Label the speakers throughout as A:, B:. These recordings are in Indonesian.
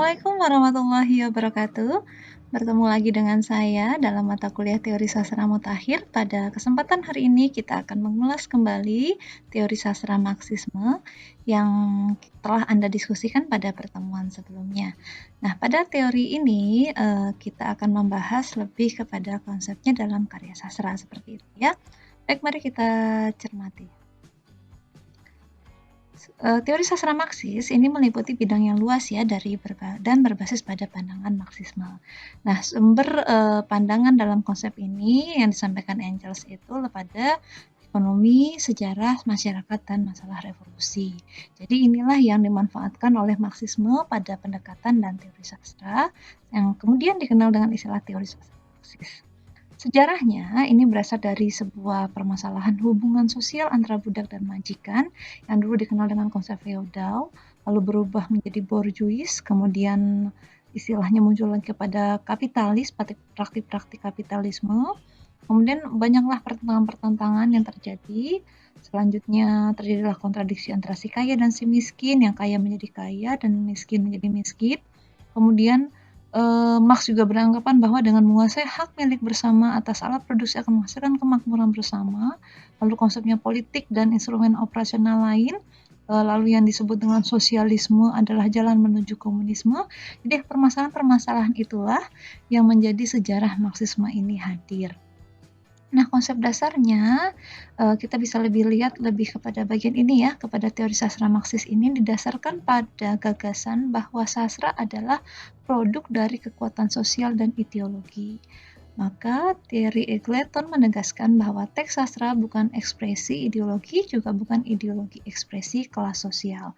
A: Assalamualaikum warahmatullahi wabarakatuh. Bertemu lagi dengan saya dalam mata kuliah Teori Sastra Mutakhir. Pada kesempatan hari ini kita akan mengulas kembali teori sastra Marxisme yang telah Anda diskusikan pada pertemuan sebelumnya. Nah, pada teori ini kita akan membahas lebih kepada konsepnya dalam karya sastra seperti itu ya. Baik, mari kita cermati. Teori sastra Marxis ini meliputi bidang yang luas ya dan berbasis pada pandangan Marxisme. Nah, sumber pandangan dalam konsep ini yang disampaikan Engels itu pada ekonomi, sejarah, masyarakat, dan masalah revolusi. Jadi inilah yang dimanfaatkan oleh Marxisme pada pendekatan dan teori sastra yang kemudian dikenal dengan istilah teori sastra Marxis. Sejarahnya ini berasal dari sebuah permasalahan hubungan sosial antara budak dan majikan yang dulu dikenal dengan konsep feodal, lalu berubah menjadi bourgeois, kemudian istilahnya muncul lagi kepada kapitalis, praktik-praktik kapitalisme. Kemudian banyaklah pertentangan-pertentangan yang terjadi. Selanjutnya terjadilah kontradiksi antara si kaya dan si miskin, yang kaya menjadi kaya dan miskin menjadi miskin. Kemudian Marx juga beranggapan bahwa dengan menguasai hak milik bersama atas alat produksi akan menghasilkan kemakmuran bersama, lalu konsepnya politik dan instrumen operasional lain, lalu yang disebut dengan sosialisme adalah jalan menuju komunisme. Jadi permasalahan-permasalahan itulah yang menjadi sejarah Marxisme ini hadir. Nah, konsep dasarnya kita bisa lihat lebih kepada bagian ini ya, kepada teori sastra Marxis ini didasarkan pada gagasan bahwa sastra adalah produk dari kekuatan sosial dan ideologi. Maka teori Eggleton menegaskan bahwa teks sastra bukan ekspresi ideologi, juga bukan ideologi ekspresi kelas sosial.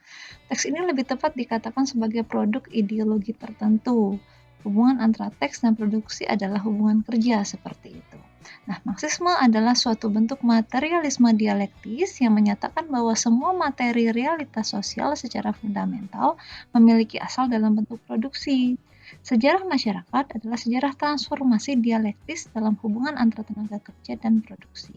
A: Teks ini lebih tepat dikatakan sebagai produk ideologi tertentu. Hubungan antara teks dan produksi adalah hubungan kerja seperti itu. Nah, Marxisme adalah suatu bentuk materialisme dialektis yang menyatakan bahwa semua materi realitas sosial secara fundamental memiliki asal dalam bentuk produksi. Sejarah masyarakat adalah sejarah transformasi dialektis dalam hubungan antara tenaga kerja dan produksi.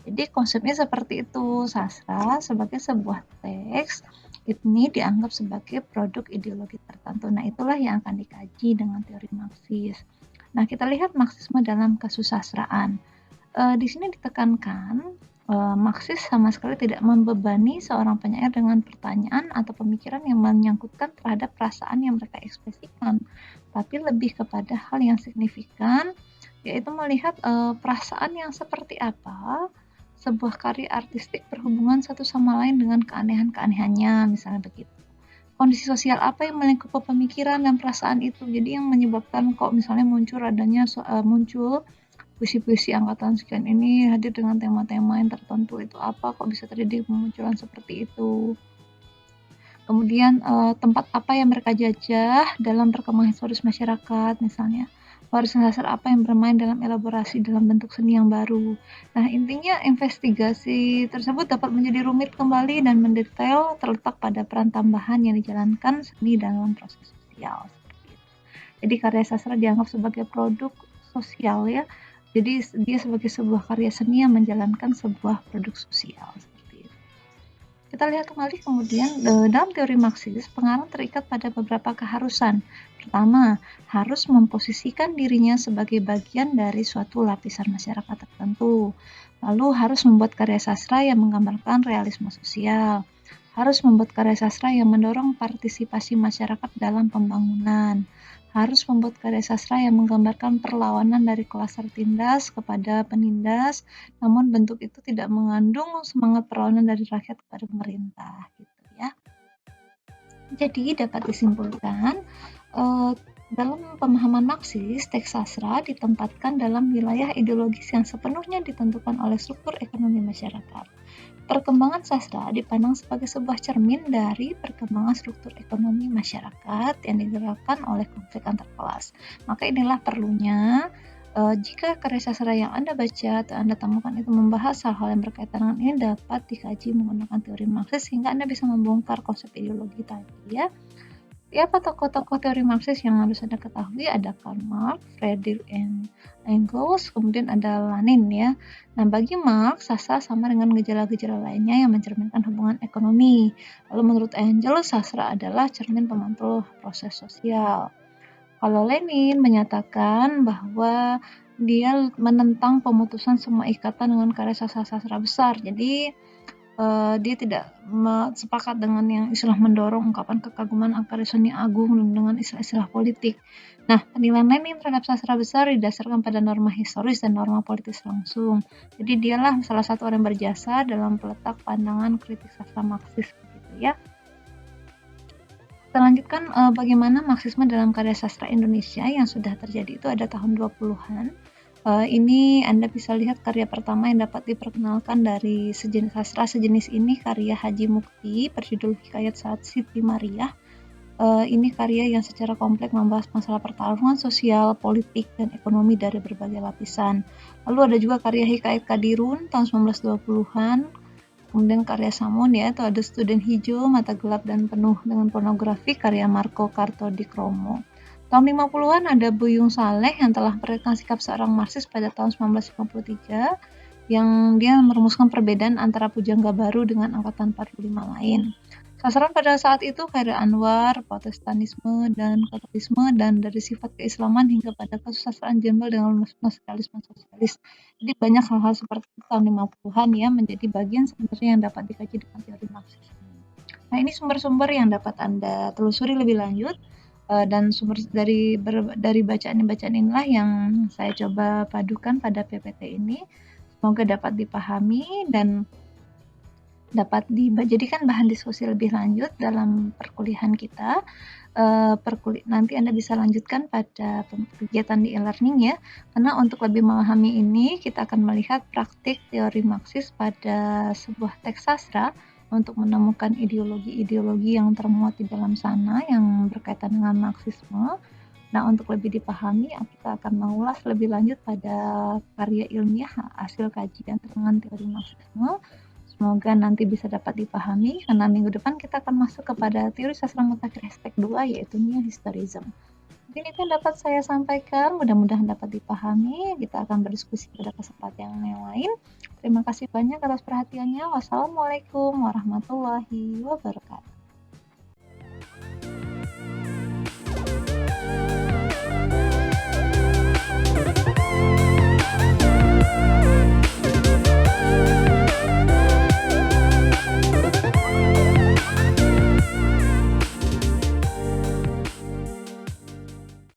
A: Jadi konsepnya seperti itu, sastra sebagai sebuah teks ini dianggap sebagai produk ideologi tertentu. Nah, itulah yang akan dikaji dengan teori Marxis. Nah, kita lihat Marxisme dalam kesusastraan. Di sini ditekankan Marxis sama sekali tidak membebani seorang penyair dengan pertanyaan atau pemikiran yang menyangkutkan terhadap perasaan yang mereka ekspresikan, tapi lebih kepada hal yang signifikan, yaitu melihat perasaan yang seperti apa sebuah karya artistik berhubungan satu sama lain dengan keanehan-keanehannya, misalnya begitu. Kondisi sosial apa yang melingkupi pemikiran dan perasaan itu, jadi yang menyebabkan kok misalnya muncul puisi-puisi angkatan sekian ini hadir dengan tema-tema yang tertentu, itu apa kok bisa terjadi pemunculan seperti itu. Kemudian tempat apa yang mereka jajah dalam perkembangan historis masyarakat, misalnya warisan sastra apa yang bermain dalam elaborasi dalam bentuk seni yang baru. Nah, intinya investigasi tersebut dapat menjadi rumit kembali dan mendetail terletak pada peran tambahan yang dijalankan seni dalam proses sosial. Seperti itu. Jadi karya sastra dianggap sebagai produk sosial ya. Jadi dia sebagai sebuah karya seni yang menjalankan sebuah produk sosial. Kita lihat kembali kemudian dalam teori Marxis, pengarang terikat pada beberapa keharusan. Pertama, harus memposisikan dirinya sebagai bagian dari suatu lapisan masyarakat tertentu. Lalu harus membuat karya sastra yang menggambarkan realisme sosial. Harus membuat karya sastra yang mendorong partisipasi masyarakat dalam pembangunan. Harus membuat karya sastra yang menggambarkan perlawanan dari kelas tertindas kepada penindas, namun bentuk itu tidak mengandung semangat perlawanan dari rakyat kepada pemerintah, gitu ya. Jadi dapat disimpulkan dalam pemahaman Marxis, teks sastra ditempatkan dalam wilayah ideologis yang sepenuhnya ditentukan oleh struktur ekonomi masyarakat. Perkembangan sastra dipandang sebagai sebuah cermin dari perkembangan struktur ekonomi masyarakat yang digerakkan oleh konflik antar kelas. Maka inilah perlunya jika karya sastra yang Anda baca atau Anda temukan itu membahas hal-hal yang berkaitan dengan ini dapat dikaji menggunakan teori Marxis sehingga Anda bisa membongkar konsep ideologi tadi ya. Siapa tokoh-tokoh teori Marxis yang harus Anda ketahui? Ada Karl Marx, Friedrich Engels, kemudian ada Lenin ya. Nah, bagi Marx, sastra sama dengan gejala-gejala lainnya yang mencerminkan hubungan ekonomi. Lalu menurut Engels, sastra adalah cermin pemantul proses sosial. Kalau Lenin menyatakan bahwa dia menentang pemutusan semua ikatan dengan karya sastra-sastra besar. Jadi dia tidak sepakat dengan yang istilah mendorong ungkapan kekaguman akan karya seni agung dengan istilah-istilah politik. Nah, penilaian Lenin terhadap sastra besar didasarkan pada norma historis dan norma politis langsung. Jadi dialah salah satu orang yang berjasa dalam peletak pandangan kritik sastra Marxis begitu ya. Kita lanjutkan bagaimana Marxisme dalam karya sastra Indonesia yang sudah terjadi itu ada tahun 20-an. Ini Anda bisa lihat karya pertama yang dapat diperkenalkan dari sastra sejenis ini, karya Haji Mukti berjudul Hikayat Saat Siti Mariah. Ini karya yang secara kompleks membahas masalah pertarungan sosial, politik, dan ekonomi dari berbagai lapisan. Lalu ada juga karya Hikayat Kadirun tahun 1920-an, kemudian karya Samun ya, itu ada Student Hijau, Mata Gelap dan Penuh dengan Pornografi, karya Marco Kartodikromo. Tahun 50-an ada Buyung Saleh yang telah memperlihatkan sikap seorang Marxis pada tahun 1953 yang dia merumuskan perbedaan antara pujangga baru dengan angkatan 45 lain. Sasaran pada saat itu Khairil Anwar, Protestanisme dan Katolisme, dan dari sifat keislaman hingga pada kesusastraan jembel dengan nasionalisme sosialis. Jadi banyak hal-hal seperti itu tahun 50-an ya menjadi bagian sebenarnya yang dapat dikaji dengan teori Marxisme. Nah, ini sumber-sumber yang dapat Anda telusuri lebih lanjut dan sumber dari bacaan-bacaan inilah yang saya coba padukan pada PPT ini. Semoga dapat dipahami dan dapat dijadikan bahan diskusi lebih lanjut dalam perkuliahan kita. Nanti Anda bisa lanjutkan pada kegiatan di e-learning ya, karena untuk lebih memahami ini kita akan melihat praktik teori Marxis pada sebuah teks sastra untuk menemukan ideologi-ideologi yang termuat di dalam sana yang berkaitan dengan Marxisme. Nah, untuk lebih dipahami, kita akan mengulas lebih lanjut pada karya ilmiah hasil kajian dengan teori Marxisme. Semoga nanti bisa dapat dipahami, karena minggu depan kita akan masuk kepada teori sastra mutakhir aspek 2, yaitu neo-historism. Mungkin itu yang dapat saya sampaikan, mudah-mudahan dapat dipahami. Kita akan berdiskusi pada kesempatan yang lain. Terima kasih banyak atas perhatiannya. Wassalamualaikum warahmatullahi wabarakatuh.